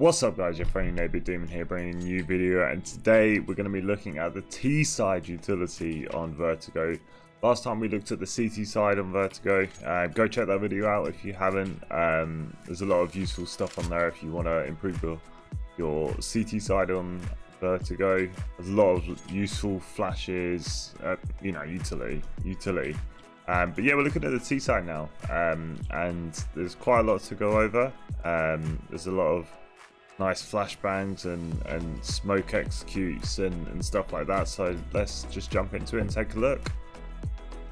What's up guys, your friendly neighbor Demon here, bringing a new video, and today we're going to be looking at the T-side utility on Vertigo. Last time we looked at the CT side on Vertigo. Go check that video out if you haven't. There's a lot of useful stuff on there if you want to improve your CT side on Vertigo. There's a lot of useful flashes, utility. But yeah, we're looking at the T-side now, and there's quite a lot to go over. There's a lot of nice flashbangs and smoke executes and stuff like that, so let's just jump into it and take a look.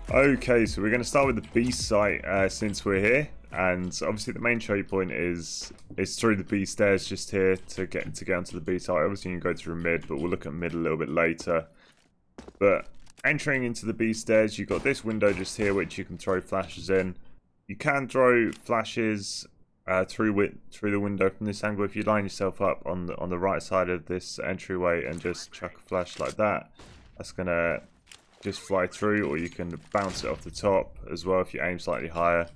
Okay, so we're going to start with the B site since we're here, and obviously the main choke point is through the B stairs just here to get onto the B site. Obviously you can go through mid, but we'll look at mid a little bit later. But entering into the B stairs, you've got this window just here which you can throw flashes in. You can throw flashes through the window from this angle if you line yourself up on the right side of this entryway and just chuck a flash like that. That's gonna just fly through, or you can bounce it off the top as well if you aim slightly higher.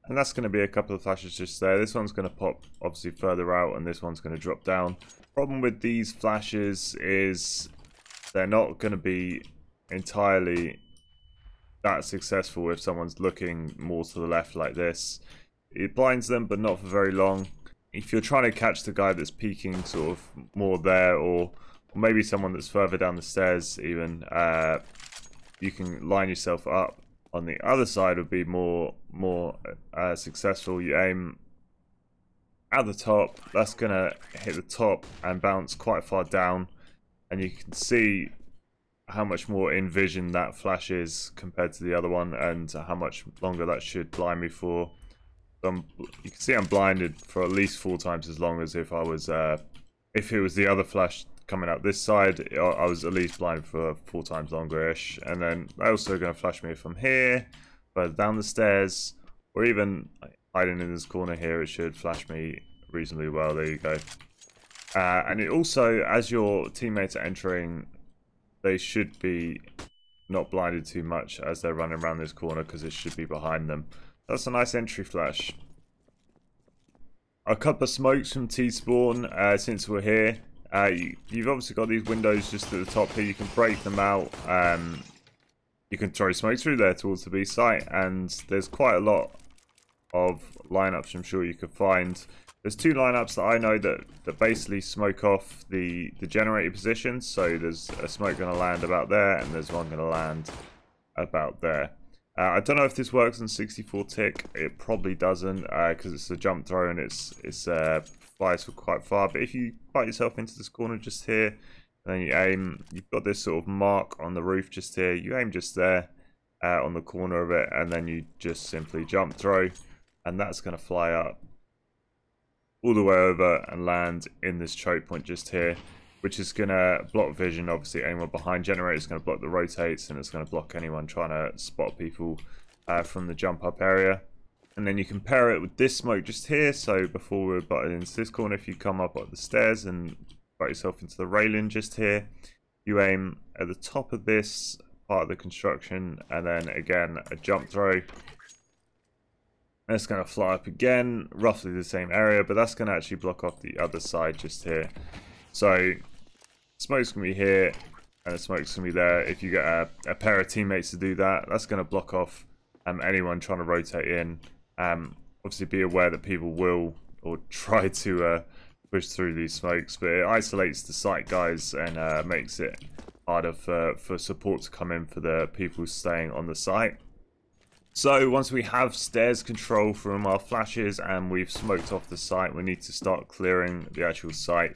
And that's going to be a couple of flashes just there. This one's going to pop obviously further out, and this one's going to drop down. Problem with these flashes is they're not going to be entirely that successful if someone's looking more to the left like this. It blinds them, but not for very long. If you're trying to catch the guy that's peeking sort of more there, or maybe someone that's further down the stairs even, you can line yourself up on the other side would be more successful. You aim at the top, that's gonna hit the top and bounce quite far down, and you can see how much more in vision that flash is compared to the other one, and how much longer that should blind me for. You can see I'm blinded for at least 4 times as long as if I was if it was the other flash coming out this side. I was at least blinded for 4 times longer-ish. And then they're also going to flash me from here, further down the stairs, or even hiding in this corner here. It should flash me reasonably well. There you go. And it also, as your teammates are entering, they should be not blinded too much as they're running around this corner, because it should be behind them. That's a nice entry flash. A couple of smokes from T-spawn since we're here. You've obviously got these windows just at the top here. You can break them out. You can throw smoke through there towards the B site, and there's quite a lot of lineups I'm sure you could find. There's 2 lineups that I know that basically smoke off the generator positions. So there's a smoke going to land about there, and there's one going to land about there. I don't know if this works on 64 tick. It probably doesn't, because it's a jump throw and it's flies for quite far. But if you fight yourself into this corner just here, and then you aim, you've got this sort of mark on the roof just here. You aim just there on the corner of it, and then you just simply jump throw, and that's going to fly up all the way over and land in this choke point just here, which is going to block vision. Obviously anyone behind generator is going to block the rotates, and it's going to block anyone trying to spot people from the jump up area. And then you can pair it with this smoke just here. So before we're butted into this corner, if you come up the stairs and butt yourself into the railing just here, you aim at the top of this part of the construction, and then again a jump throw. And it's going to fly up again, roughly the same area, but that's going to actually block off the other side just here. So smoke's going to be here, and the smoke's going to be there. If you get a pair of teammates to do that, that's going to block off anyone trying to rotate in. Obviously be aware that people will or try to push through these smokes, but it isolates the site guys and makes it harder for support to come in for the people staying on the site. So once we have stairs control from our flashes and we've smoked off the site, we need to start clearing the actual site.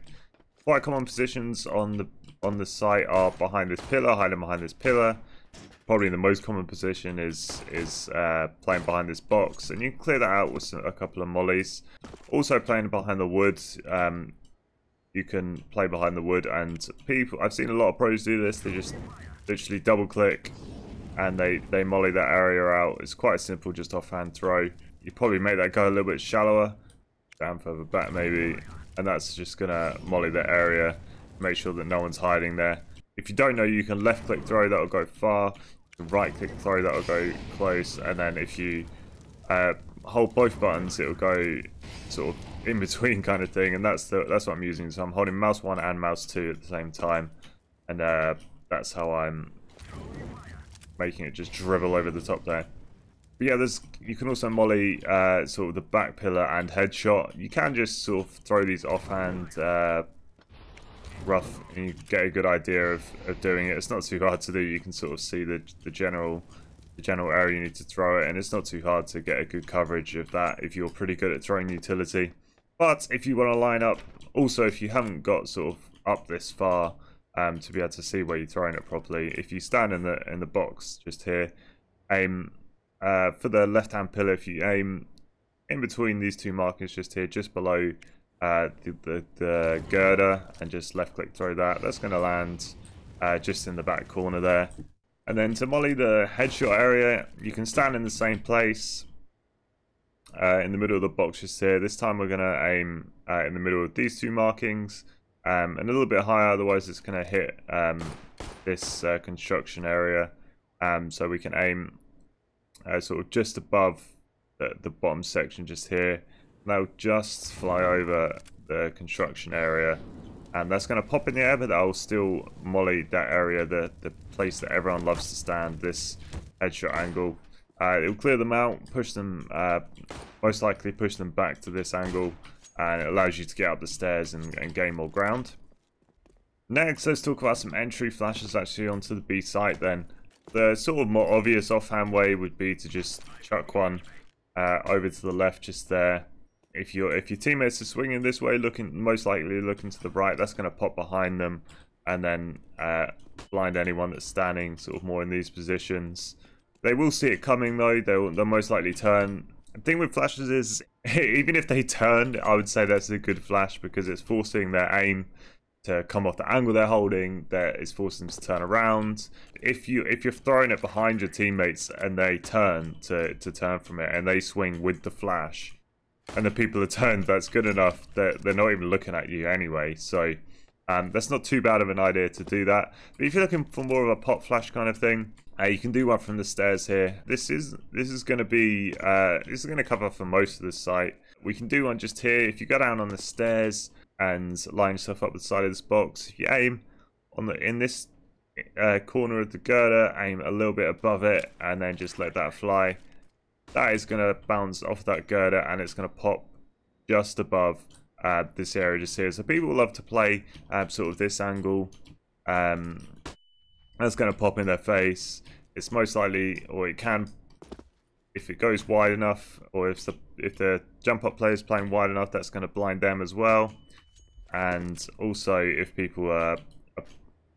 Quite common positions on the site are behind this pillar, hiding behind this pillar. Probably the most common position is playing behind this box, and you can clear that out with a couple of mollies. Also playing behind the wood, you can play behind the wood, and I've seen a lot of pros do this. They just literally double click and they molly that area out. It's quite simple, just offhand throw. You probably make that go a little bit shallower, down further back maybe, and that's just gonna molly that area, make sure that no one's hiding there. If you don't know, you can left click throw, that'll go far. You can right click throw, that'll go close. And then if you hold both buttons, it'll go sort of in between kind of thing, and that's what I'm using. So I'm holding mouse 1 and mouse 2 at the same time, and that's how I'm making it just dribble over the top there. But yeah, you can also molly sort of the back pillar and headshot. You can just sort of throw these offhand rough, and you get a good idea of doing it. It's not too hard to do. You can sort of see the general area you need to throw it, and it's not too hard to get a good coverage of that if you're pretty good at throwing utility. But if you want to line up, also if you haven't got sort of up this far to be able to see where you're throwing it properly, if you stand in the box just here, aim for the left hand pillar. If you aim in between these two markers just here, just below the girder, and just left click throw that, that's going to land just in the back corner there. And then to molly the headshot area, you can stand in the same place in the middle of the box just here. This time we're going to aim in the middle of these two markings, and a little bit higher, otherwise it's going to hit this construction area. So we can aim sort of just above the bottom section just here. They'll just fly over the construction area, and that's going to pop in the air, but that'll still molly that area, the place that everyone loves to stand, this headshot angle. It'll clear them out, push them, most likely push them back to this angle, and it allows you to get up the stairs and gain more ground. Next, let's talk about some entry flashes actually onto the B site then. The sort of more obvious offhand way would be to just chuck one over to the left just there. If your teammates are swinging this way, most likely looking to the right, that's going to pop behind them and then blind anyone that's standing sort of more in these positions. They will see it coming though. They'll most likely turn. The thing with flashes is, even if they turn, I would say that's a good flash because it's forcing their aim to come off the angle they're holding. That is forcing them to turn around. If you're throwing it behind your teammates and they turn to turn from it and they swing with the flash, and the people are turned, that's good enough. They're not even looking at you anyway. So that's not too bad of an idea to do that. But if you're looking for more of a pop flash kind of thing, you can do one from the stairs here. This is going to be this is going to cover for most of the site. We can do one just here. If you go down on the stairs and line yourself up the side of this box, if you aim in this corner of the girder, aim a little bit above it, and then just let that fly. That is going to bounce off that girder, and it's going to pop just above this area just here. So people love to play sort of this angle. That's going to pop in their face. It's most likely, or it can, if it goes wide enough, or if the jump up player is playing wide enough, that's going to blind them as well. And also, if people are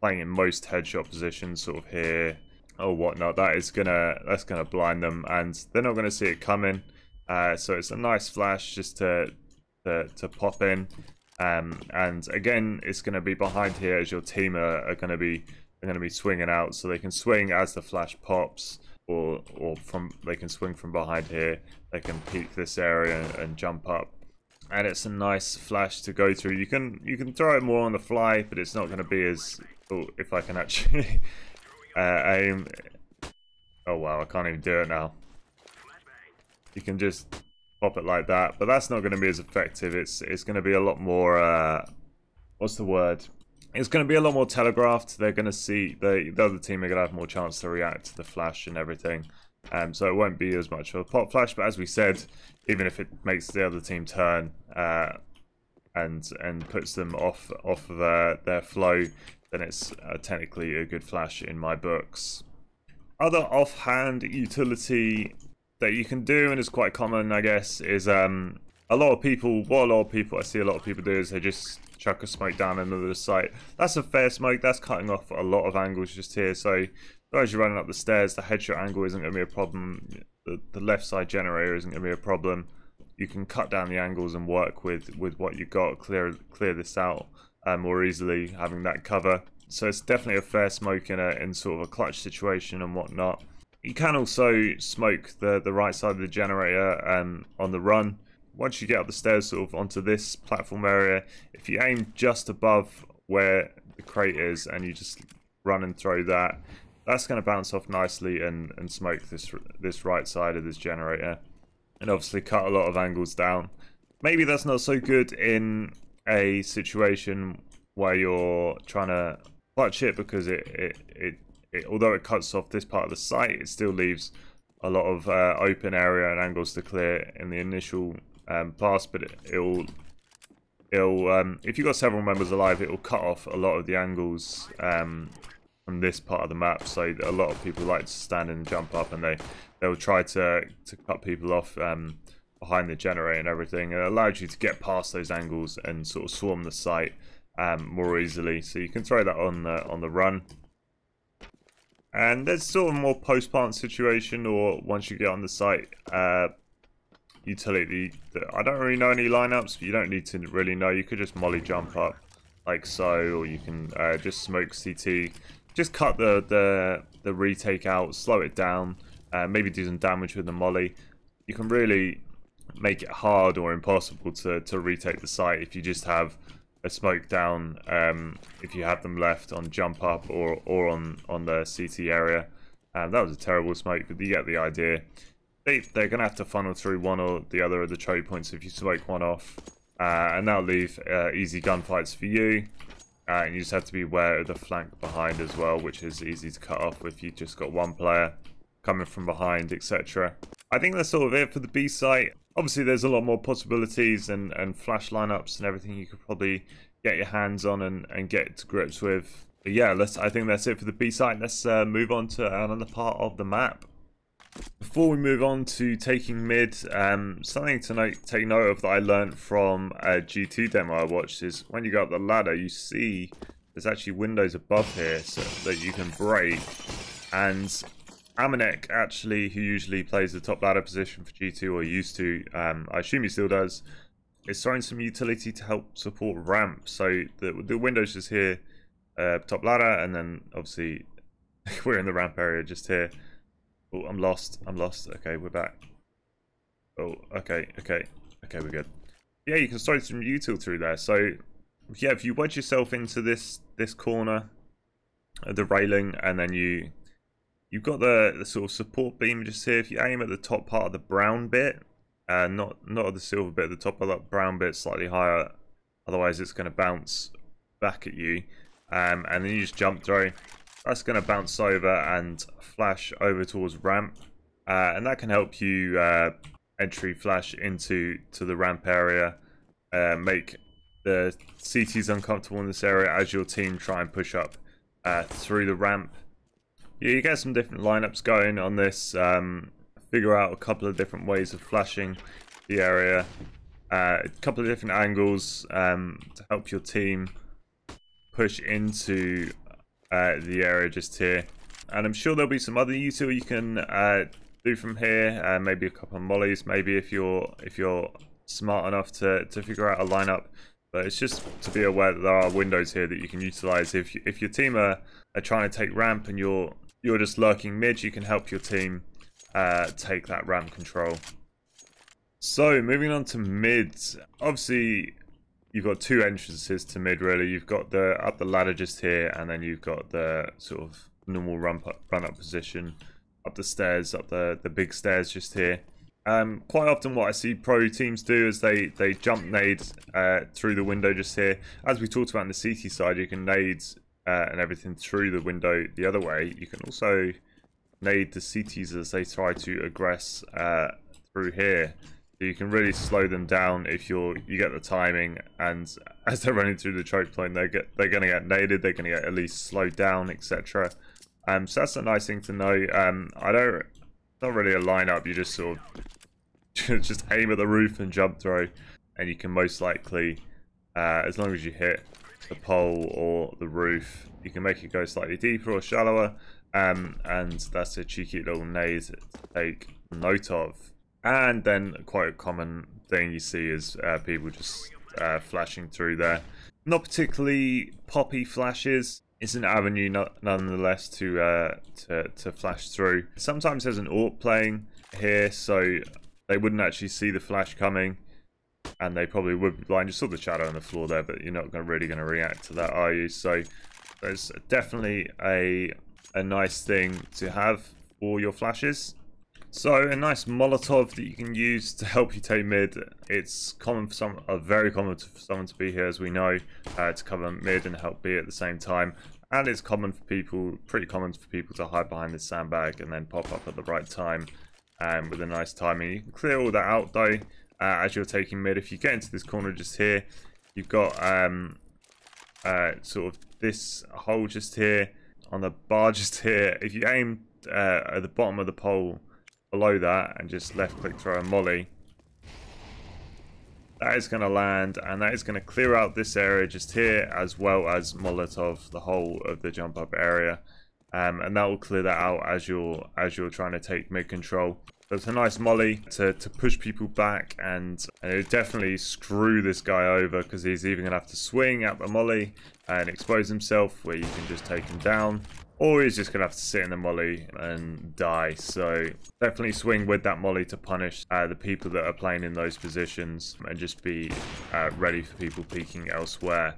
playing in most headshot positions, sort of here or whatnot, that's gonna blind them, and they're not gonna see it coming. So it's a nice flash just to pop in, and again, it's gonna be behind here as your team are gonna be swinging out, so they can swing as the flash pops, or they can swing from behind here. They can peek this area and jump up, and it's a nice flash to go through. You can throw it more on the fly, but it's not gonna be as, if I can actually aim. Oh wow, I can't even do it now. You can just pop it like that, but that's not going to be as effective. It's going to be a lot more what's the word? It's going to be a lot more telegraphed. They're going to see the other team are going to have more chance to react to the flash and everything. So it won't be as much of a pop flash, but as we said, even if it makes the other team turn and puts them off of their flow, then it's technically a good flash in my books. Other offhand utility that you can do, and is quite common, I guess, is I see a lot of people do is they just chuck a smoke down into the site. That's a fair smoke. That's cutting off a lot of angles just here. So as you're running up the stairs, the headshot angle isn't going to be a problem. The left side generator isn't going to be a problem. You can cut down the angles and work with what you've got, clear this out more easily, having that cover. So it's definitely a fair smoke in sort of a clutch situation and whatnot. You can also smoke the right side of the generator on the run. Once you get up the stairs sort of onto this platform area, if you aim just above where the crate is and you just run and throw that, that's going to bounce off nicely and smoke this right side of this generator. and obviously cut a lot of angles down. Maybe that's not so good in a situation where you're trying to clutch it, because it although it cuts off this part of the site, it still leaves a lot of open area and angles to clear in the initial pass. But it'll if you've got several members alive, it will cut off a lot of the angles from this part of the map. So a lot of people like to stand and jump up, and they'll try to cut people off behind the generator and everything. And it allows you to get past those angles and sort of swarm the site more easily. So you can throw that on the run. And there's sort of a more post-plant situation, or once you get on the site, utility. I don't really know any lineups, but you don't need to really know. You could just molly jump up like so, or you can just smoke CT. Just cut the retake out, slow it down, maybe do some damage with the molly. You can really make it hard or impossible to retake the site if you just have a smoke down, if you have them left on jump up or on the CT area. That was a terrible smoke, but you get the idea. They're going to have to funnel through one or the other of the choke points if you smoke one off, and that'll leave easy gunfights for you. And you just have to be aware of the flank behind as well, which is easy to cut off if you've just got one player coming from behind, etc. I think that's sort of it for the B site. Obviously, there's a lot more possibilities and flash lineups and everything you could probably get your hands on and get to grips with. But yeah, I think that's it for the B site. Let's move on to another part of the map. Before we move on to taking mid, something to take note of that I learned from a G2 demo I watched is when you go up the ladder, you see there's actually windows above here so that you can break. And Amanek, actually, who usually plays the top ladder position for G2, or used to, I assume he still does, is throwing some utility to help support ramp. So the windows just here, top ladder, and then obviously we're in the ramp area just here. Oh, I'm lost. Okay, we're back. Oh, okay, we're good. Yeah, you can throw some util through there. So yeah, if you wedge yourself into this corner of the railing, and then you've got the sort of support beam just here. If you aim at the top part of the brown bit, not at the silver bit, the top of that brown bit slightly higher, otherwise it's going to bounce back at you. And then you just jump throw. That's going to bounce over and flash over towards ramp, and that can help you entry flash into the ramp area, make the CTs uncomfortable in this area as your team try and push up through the ramp. Yeah, you get some different lineups going on this. Figure out a couple of different ways of flashing the area, a couple of different angles to help your team push into the area just here. And I'm sure there'll be some other util you can do from here, maybe a couple of mollies, maybe if you're smart enough to figure out a lineup. But it's just to be aware that there are windows here that you can utilize. If your team are trying to take ramp and you're just lurking mid, you can help your team take that ramp control. So moving on to mid, obviously you've got two entrances to mid really. You've got up the ladder just here, and then you've got the sort of normal run up position up the stairs, up the big stairs just here. Quite often what I see pro teams do is they jump nade through the window just here. As we talked about on the CT side, you can nade and everything through the window the other way. You can also nade the CTs as they try to aggress through here. So you can really slow them down if you get the timing, and as they're running through the choke point, they're going to get naded, they're going to get at least slowed down, etc. So that's a nice thing to know. Not really a lineup. You just sort of just aim at the roof and jump throw, and you can most likely, as long as you hit the pole or the roof, you can make it go slightly deeper or shallower. And that's a cheeky little nade to take note of. And then quite a common thing you see is people just flashing through there. Not particularly poppy flashes. It's an avenue nonetheless to flash through. Sometimes there's an AWP playing here, so they wouldn't actually see the flash coming, and they probably would be blind. You saw the shadow on the floor there, but you're not really going to react to that, are you? So there's definitely a nice thing to have for your flashes, So a nice Molotov that you can use to help you take mid. It's common for some, very common for someone to be here, as we know, to cover mid and help B at the same time. And it's common for people, pretty common for people to hide behind this sandbag and then pop up at the right time with a nice timing. You can clear all that out though as you're taking mid. If you get into this corner just here, you've got sort of this hole just here on the bar just here. If you aim at the bottom of the pole below that and just left click throw a molly, that is going to land and that is going to clear out this area just here, as well as Molotov the whole of the jump up area, and that will clear that out as you're trying to take mid control. So it's a nice molly to push people back, and it definitely screw this guy over, because he's either going to have to swing at the molly and expose himself, where you can just take him down, or he's just going to have to sit in the molly and die. So definitely swing with that molly to punish the people that are playing in those positions, and just be ready for people peeking elsewhere.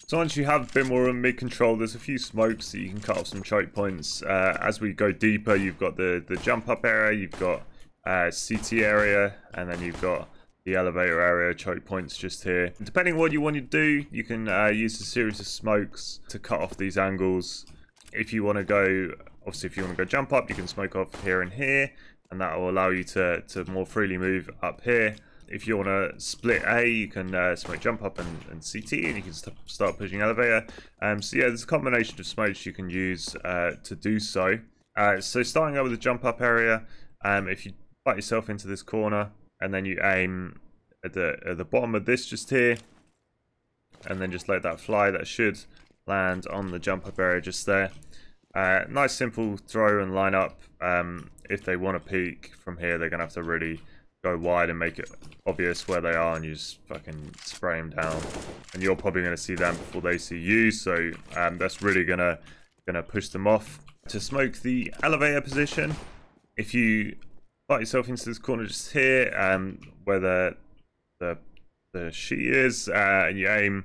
So once you have a bit more mid control, there's a few smokes that you can cut off some choke points. As we go deeper, you've got the jump up area, you've got CT area, and then you've got the elevator area choke points just here. Depending on what you want to do, you can use a series of smokes to cut off these angles. If you want to go, obviously if you want to go jump up, you can smoke off here and here, and that will allow you to more freely move up here. If you want to split A, you can smoke jump up and CT, and you can start pushing elevator. So yeah, there's a combination of smokes you can use to do so. So starting out with the jump up area, if you butt yourself into this corner, and then you aim at the bottom of this just here, and then just let that fly, that should land on the jump up area just there. Nice simple throw and line up. If they want to peek from here, they're gonna have to really go wide and make it obvious where they are, and you just fucking spray them down, and you're probably going to see them before they see you. So that's really gonna push them off. To smoke the elevator position, if you butt yourself into this corner just here, where the sheet is, and you aim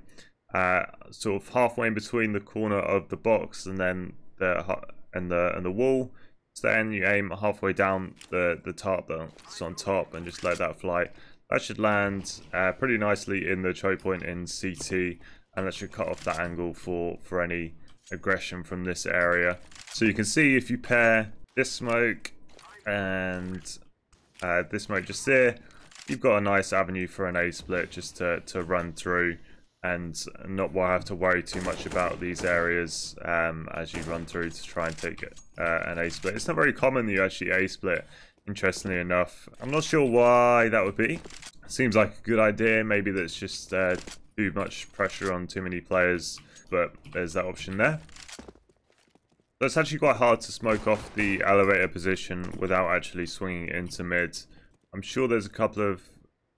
sort of halfway in between the corner of the box and then the wall. So then you aim halfway down the tarp that's on top, and just let that fly. That should land pretty nicely in the choke point in CT, and that should cut off that angle for any aggression from this area. So you can see if you pair this smoke and this smoke just there, you've got a nice avenue for an A split just to run through, and not have to worry too much about these areas as you run through to try and take an A split. It's not very common that you actually A split, interestingly enough. I'm not sure why that would be. Seems like a good idea. Maybe that's just too much pressure on too many players, but there's that option there. So it's actually quite hard to smoke off the elevator position without actually swinging into mid. I'm sure there's a couple of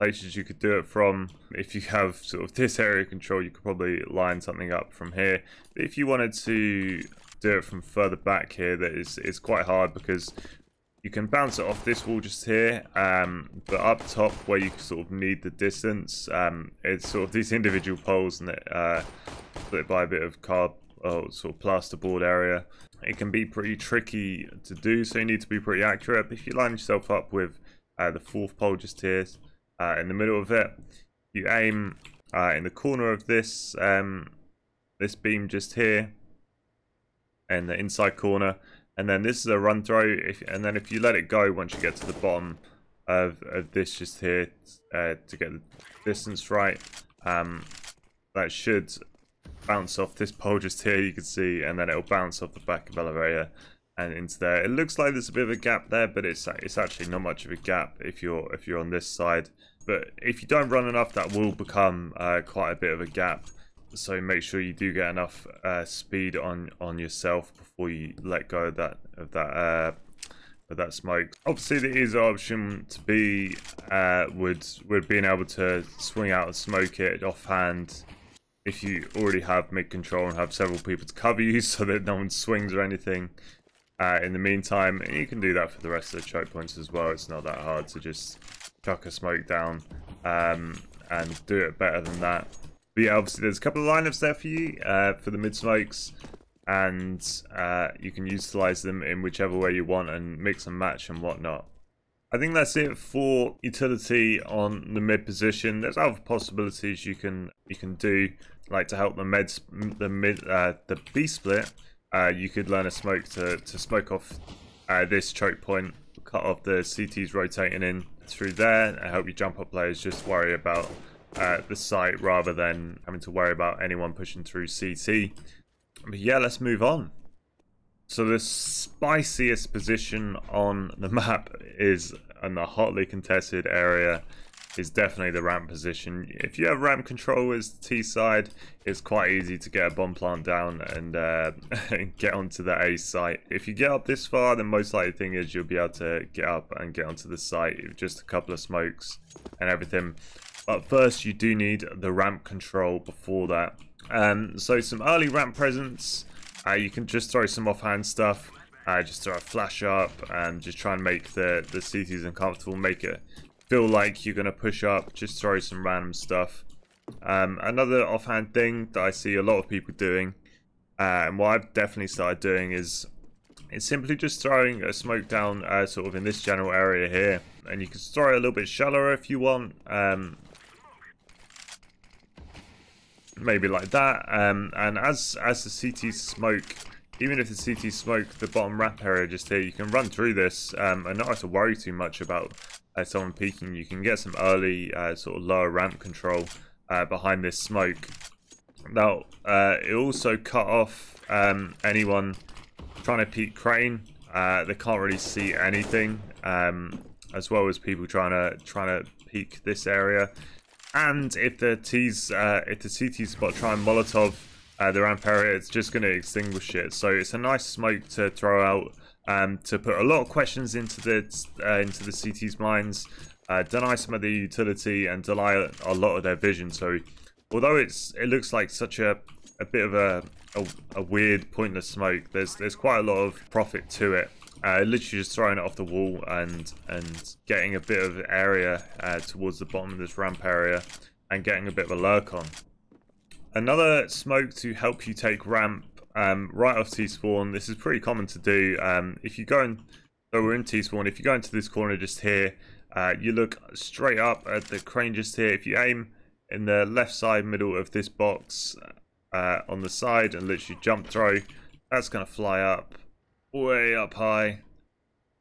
places you could do it from. If you have sort of this area control, you could probably line something up from here. But if you wanted to do it from further back here, it's quite hard, because you can bounce it off this wall just here, but up top where you sort of need the distance, it's sort of these individual poles, and split by a bit of sort of plasterboard area. It can be pretty tricky to do, so you need to be pretty accurate. But if you line yourself up with the fourth pole just here, in the middle of it, you aim in the corner of this this beam just here, and the inside corner, and then this is a run throw. And then if you let it go once you get to the bottom of this just here, to get the distance right, that should bounce off this pole just here, you can see, and then it'll bounce off the back of elevator and into there. It looks like there's a bit of a gap there, but it's actually not much of a gap if you're on this side. But if you don't run enough, that will become quite a bit of a gap. So make sure you do get enough speed on yourself before you let go of that smoke. Obviously, there is an option to be with being able to swing out and smoke it offhand if you already have mid control and have several people to cover you, so that no one swings or anything. In the meantime, and you can do that for the rest of the choke points as well. It's not that hard to just chuck a smoke down and do it better than that. But yeah, obviously there's a couple of lineups there for you for the mid smokes. and you can utilize them in whichever way you want and mix and match and whatnot. I think that's it for utility on the mid position. There's other possibilities you can do, like to help the B split. You could learn a smoke to smoke off this choke point, cut off the CTs rotating in through there, and help you jump up players just worry about the site rather than having to worry about anyone pushing through CT. But yeah, let's move on. So the spiciest position on the map is, in the hotly contested area, is definitely the ramp position. If you have ramp control as T-side, it's quite easy to get a bomb plant down and get onto the A site. If you get up this far, the most likely thing is you'll be able to get up and get onto the site with just a couple of smokes and everything. But first, you do need the ramp control before that. So some early ramp presence. You can just throw some offhand stuff, just throw a flash up and just try and make the CTs uncomfortable, make it feel like you're going to push up, just throw some random stuff. Another offhand thing that I see a lot of people doing, and what I've definitely started doing, is simply just throwing a smoke down sort of in this general area here, and you can throw it a little bit shallower if you want. Maybe like that, and as the CT smoke, even if the CT smoke the bottom ramp area just here, you can run through this and not have to worry too much about someone peeking. You can get some early sort of lower ramp control behind this smoke. Now it also cut off anyone trying to peek crane. They can't really see anything, as well as people trying to peek this area. And if the CT spot try and Molotov the ramp area, it's just going to extinguish it. So it's a nice smoke to throw out, to put a lot of questions into the CT's minds, deny some of the utility, and deny a lot of their vision. So although it looks like such a bit of a weird, pointless smoke, there's quite a lot of profit to it. Literally just throwing it off the wall and getting a bit of area towards the bottom of this ramp area and getting a bit of a lurk on. Another smoke to help you take ramp right off T-spawn. This is pretty common to do. If you go in, so we're in T-spawn, if you go into this corner just here, you look straight up at the crane just here. If you aim in the left side middle of this box on the side and literally jump throw, that's going to fly up way up high,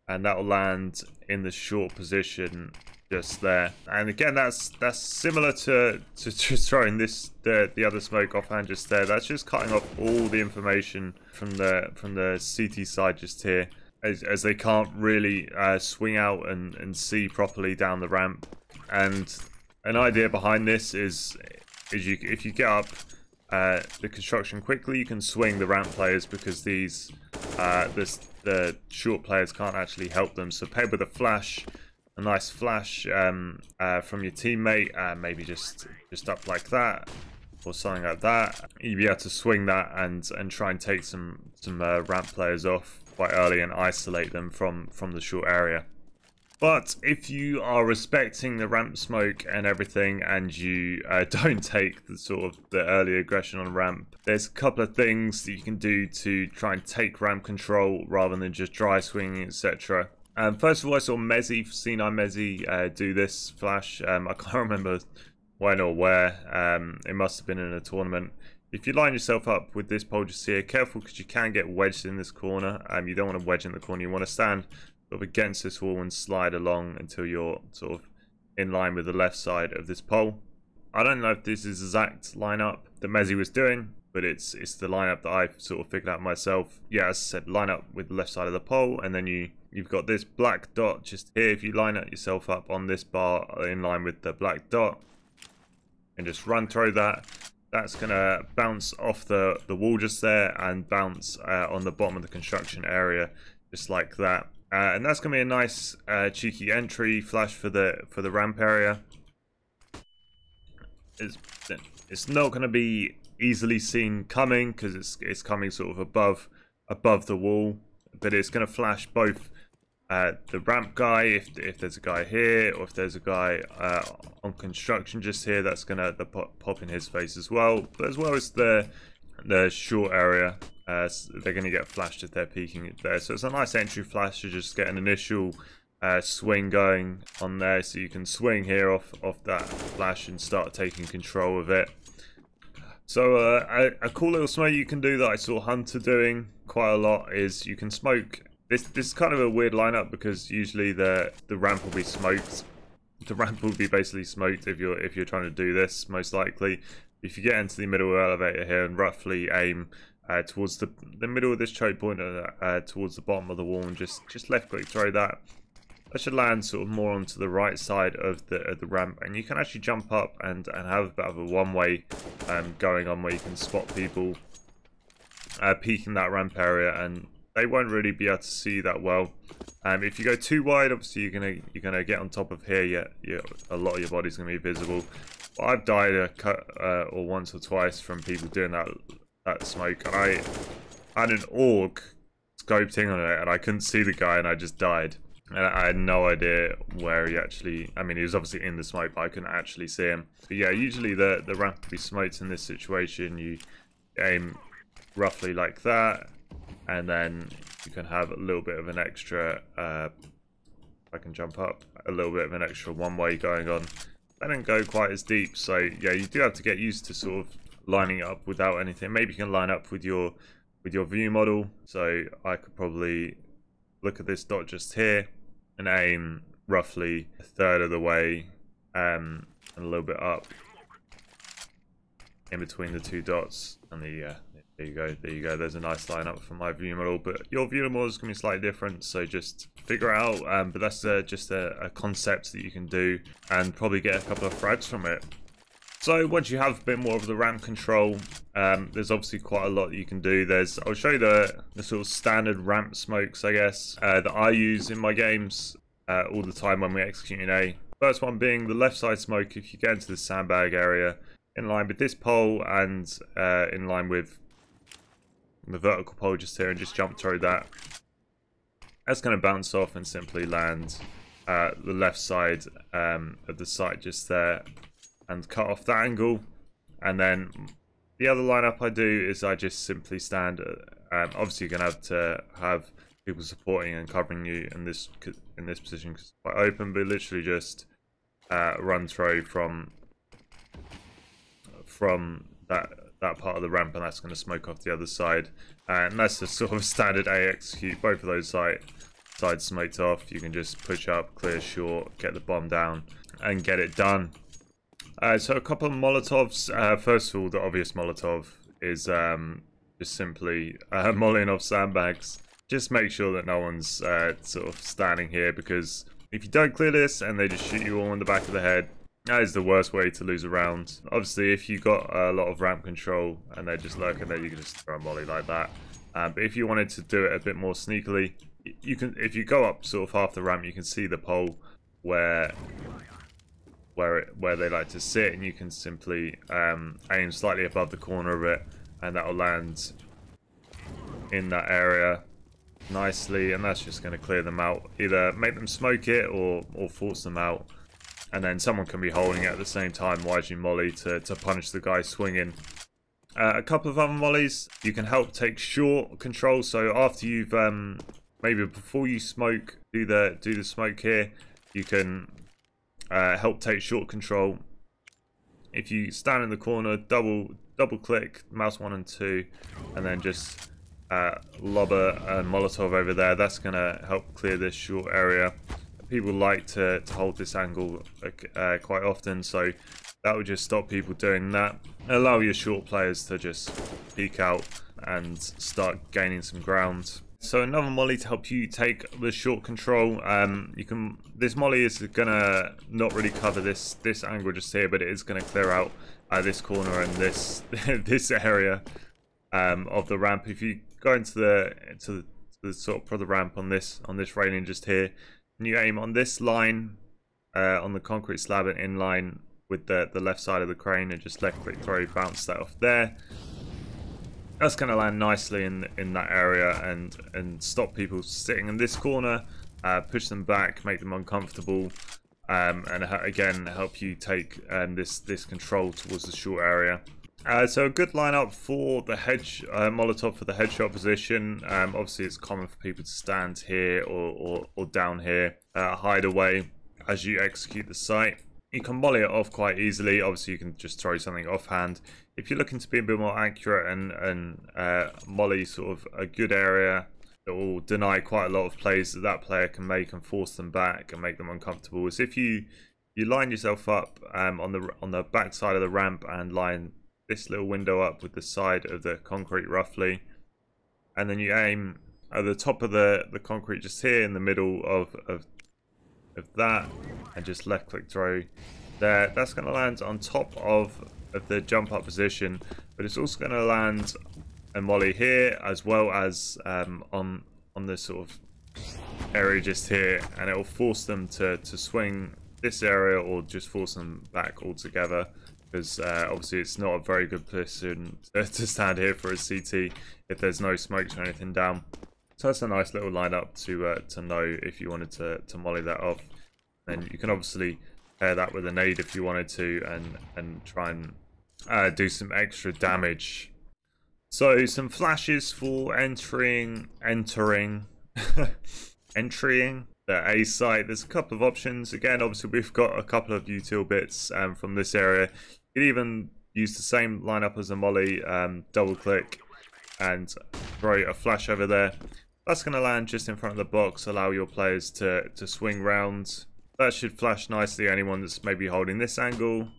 and that will land in the short position just there. And again, that's similar to just throwing the other smoke offhand just there. That's just cutting off all the information from the CT side just here, as they can't really swing out and see properly down the ramp. And an idea behind this is if you get up the construction quickly, you can swing the ramp players, because the short players can't actually help them. So paired with a flash, a nice flash from your teammate, maybe just up like that or something like that, you'll be able to swing that and try and take some ramp players off quite early and isolate them from the short area. But if you are respecting the ramp smoke and everything, and you don't take the early aggression on ramp, there's a couple of things that you can do to try and take ramp control rather than just dry swinging, etc. First of all, I saw Mezzy, C9 Mezzy, do this flash. I can't remember when or where. It must have been in a tournament. If you line yourself up with this pole just here, careful, because you can get wedged in this corner. You don't want to wedge in the corner. You want to stand sort of against this wall and slide along until you're sort of in line with the left side of this pole. I don't know if this is the exact lineup that Mezzy was doing, but it's the lineup that I've sort of figured out myself. Yeah, as I said, line up with the left side of the pole, and then you've got this black dot just here. If you line up yourself up on this bar in line with the black dot and just run through that, that's gonna bounce off the wall just there and bounce on the bottom of the construction area just like that. And that's gonna be a nice cheeky entry flash for the ramp area. It's not gonna be easily seen coming, because it's coming sort of above the wall, but it's gonna flash both the ramp guy, if there's a guy here, or if there's a guy on construction just here, that's gonna pop in his face as well, but as well as the short area they're going to get flashed if they're peeking there. So it's a nice entry flash to just get an initial swing going on there, so you can swing here off that flash and start taking control of it. So a cool little smoke you can do that I saw Hunter doing quite a lot is you can smoke. This is kind of a weird lineup because usually the ramp will be smoked. The ramp will be basically smoked if you're trying to do this, most likely. If you get into the middle elevator here and roughly aim towards the middle of this choke point, towards the bottom of the wall, and just left click throw that. That should land sort of more onto the right side of the ramp, and you can actually jump up and have a bit of a one-way going on where you can spot people peeking that ramp area, and they won't really be able to see you that well. If you go too wide, obviously you're gonna get on top of here. Yeah, a lot of your body's gonna be visible. But I've died or once or twice from people doing that smoke, and I had an AUG scoped in on it, and I couldn't see the guy, and I just died. And I had no idea where he actually... I mean, he was obviously in the smoke, but I couldn't actually see him. But yeah, usually the ramp will be smoked in this situation. You aim roughly like that, and then you can have a little bit of an extra... I can jump up. A little bit of an extra one-way going on. They don't go quite as deep, so yeah, you do have to get used to sort of lining up without anything. Maybe you can line up with your view model. So I could probably look at this dot just here and aim roughly a third of the way and a little bit up in between the two dots, and there you go, there's a nice lineup for my view model, but your view model is going to be slightly different, so just figure it out. But that's just a concept that you can do and probably get a couple of frags from it. So once you have a bit more of the ramp control, there's obviously quite a lot that you can do. I'll show you the sort of standard ramp smokes, I guess, that I use in my games all the time when we're executing A. First one being the left side smoke. If you get into the sandbag area, in line with this pole and in line with the vertical pole just here, and just jump through that. That's going to bounce off and simply land the left side of the site just there, and cut off that angle. And then the other lineup I do is I just simply stand. Obviously, you're gonna have to have people supporting and covering you in this position because it's quite open. But literally just run through from that part of the ramp, and that's going to smoke off the other side. And that's the sort of standard A execute. Both of those sides smoked off. You can just push up, clear short, get the bomb down, and get it done. So a couple of Molotovs. First of all, the obvious Molotov is just simply mollying off sandbags. Just make sure that no one's sort of standing here, because if you don't clear this and they just shoot you all in the back of the head, that is the worst way to lose a round. Obviously, if you got a lot of ramp control and they're just lurking there, you can just throw a molly like that. But if you wanted to do it a bit more sneakily, you can. If you go up sort of half the ramp, you can see the pole where they like to sit, and you can simply aim slightly above the corner of it, and that will land in that area nicely, and that's just going to clear them out. Either make them smoke it or force them out, and then someone can be holding it at the same time while you molly to punish the guy swinging. A couple of other mollies, you can help take short control. So after you've maybe before you smoke, do the smoke here, you can help take short control. If you stand in the corner, double click mouse 1 and 2, and then just lob a Molotov over there. That's gonna help clear this short area. People like to hold this angle quite often, so that will just stop people doing that. Allow your short players to just peek out and start gaining some ground. So another molly to help you take the short control. This molly is gonna not really cover this angle just here, but it is gonna clear out this corner and this this area of the ramp. If you go into the sort of the ramp on this railing just here, and you aim on this line on the concrete slab and in line with the left side of the crane, and just left click throw, bounce that off there. That's going to land nicely in that area and stop people sitting in this corner, push them back, make them uncomfortable, and again help you take this control towards the short area. So a good lineup for the Molotov for the headshot position. Obviously, it's common for people to stand here or down here, hide away as you execute the sight. You can molly it off quite easily. Obviously, you can just throw something offhand. If you're looking to be a bit more accurate and molly sort of a good area that will deny quite a lot of plays that player can make and force them back and make them uncomfortable, is if you line yourself up on the back side of the ramp and line this little window up with the side of the concrete roughly, and then you aim at the top of the concrete just here in the middle of that, and just left click throw there. That's going to land on top of the jump up position, but it's also going to land a molly here as well as on this sort of area just here, and it will force them to swing this area or just force them back altogether, because obviously it's not a very good position to stand here for a CT if there's no smokes or anything down. So that's a nice little lineup to know if you wanted to molly that off. And you can obviously pair that with a nade if you wanted to, and try and do some extra damage. So some flashes for entering the A site. There's a couple of options. Again, obviously we've got a couple of util bits from this area. You can even use the same lineup as a molly, double click and throw a flash over there. That's going to land just in front of the box, allow your players to swing round. That should flash nicely anyone that's maybe holding this angle.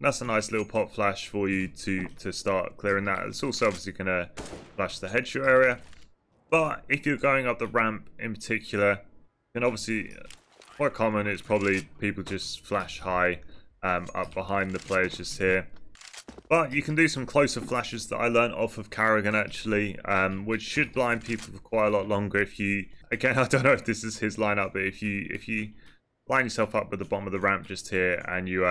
That's a nice little pop flash for you to start clearing that. It's also obviously going to flash the headshot area. But if you're going up the ramp in particular, then obviously quite common, it's probably people just flash high up behind the players just here. But you can do some closer flashes that I learned off of Carrigan actually, which should blind people for quite a lot longer. If you, again, I don't know if this is his lineup, but if you line yourself up with the bottom of the ramp just here, and you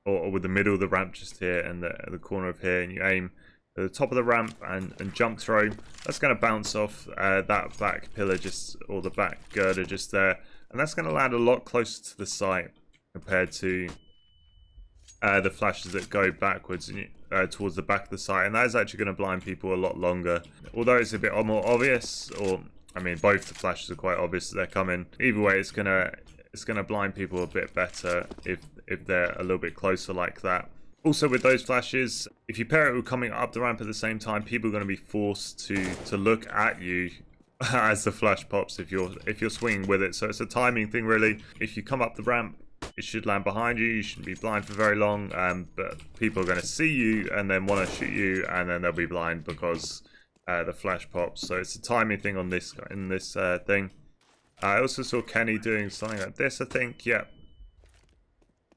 or with the middle of the ramp just here and the corner of here, and you aim at the top of the ramp and jump throw, that's going to bounce off that back pillar just, or the back girder just there, and that's going to land a lot closer to the site compared to the flashes that go backwards and towards the back of the site, and that is actually going to blind people a lot longer. Although it's a bit more obvious, or I mean both the flashes are quite obvious that they're coming. Either way, it's gonna blind people a bit better if they're a little bit closer like that. Also with those flashes, if you pair it with coming up the ramp at the same time, people are going to be forced to look at you as the flash pops if you're swinging with it. So it's a timing thing really. If you come up the ramp, it should land behind you. You shouldn't be blind for very long, but people are going to see you and then want to shoot you, and then they'll be blind because the flash pops. So it's a timing thing on this thing. I also saw Kenny doing something like this, I think. Yeah.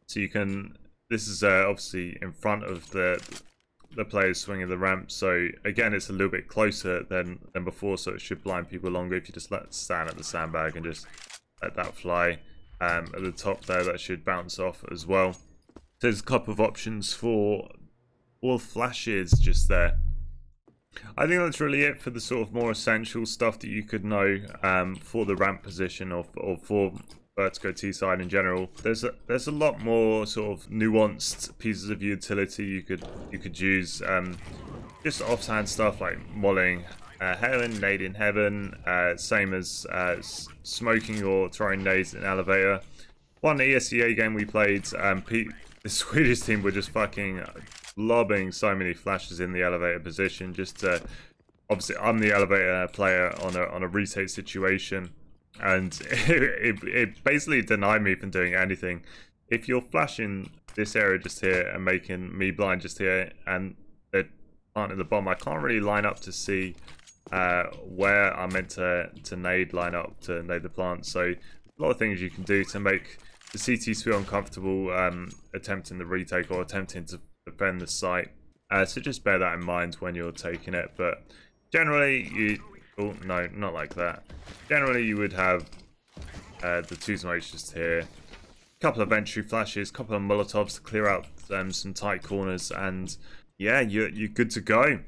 So you can. This is obviously in front of the players swinging the ramp. So again, it's a little bit closer than before. So it should blind people longer if you just stand at the sandbag and just let that fly. At the top there, that should bounce off as well. So there's a couple of options for all flashes just there. I think that's really it for the sort of more essential stuff that you could know for the ramp position or for Vertigo T-side in general. There's a lot more sort of nuanced pieces of utility you could use. Just offhand stuff like mollying heaven, nade in heaven, same as smoking or throwing nades in elevator. One ESEA game we played, the Swedish team were just fucking lobbing so many flashes in the elevator position. Just obviously I'm the elevator player on a retake situation, and it basically denied me from doing anything. If you're flashing this area just here and making me blind just here, and they're planting the bomb, I can't really line up to see where I'm meant to nade line up to nade the plant. So a lot of things you can do to make the CTs feel uncomfortable attempting the retake or attempting to defend the site. So just bear that in mind when you're taking it. But generally, oh no, not like that. Generally, you would have the two smokes just here, a couple of entry flashes, a couple of Molotovs to clear out some tight corners, and yeah, you're good to go.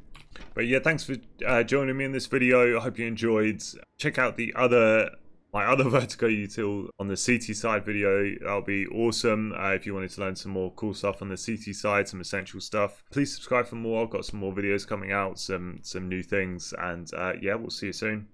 But yeah, thanks for joining me in this video. I hope you enjoyed. Check out the other my other Vertigo util on the CT side video. That'll be awesome. If you wanted to learn some more cool stuff on the CT side, some essential stuff, please subscribe for more. I've got some more videos coming out, some new things, and yeah, we'll see you soon.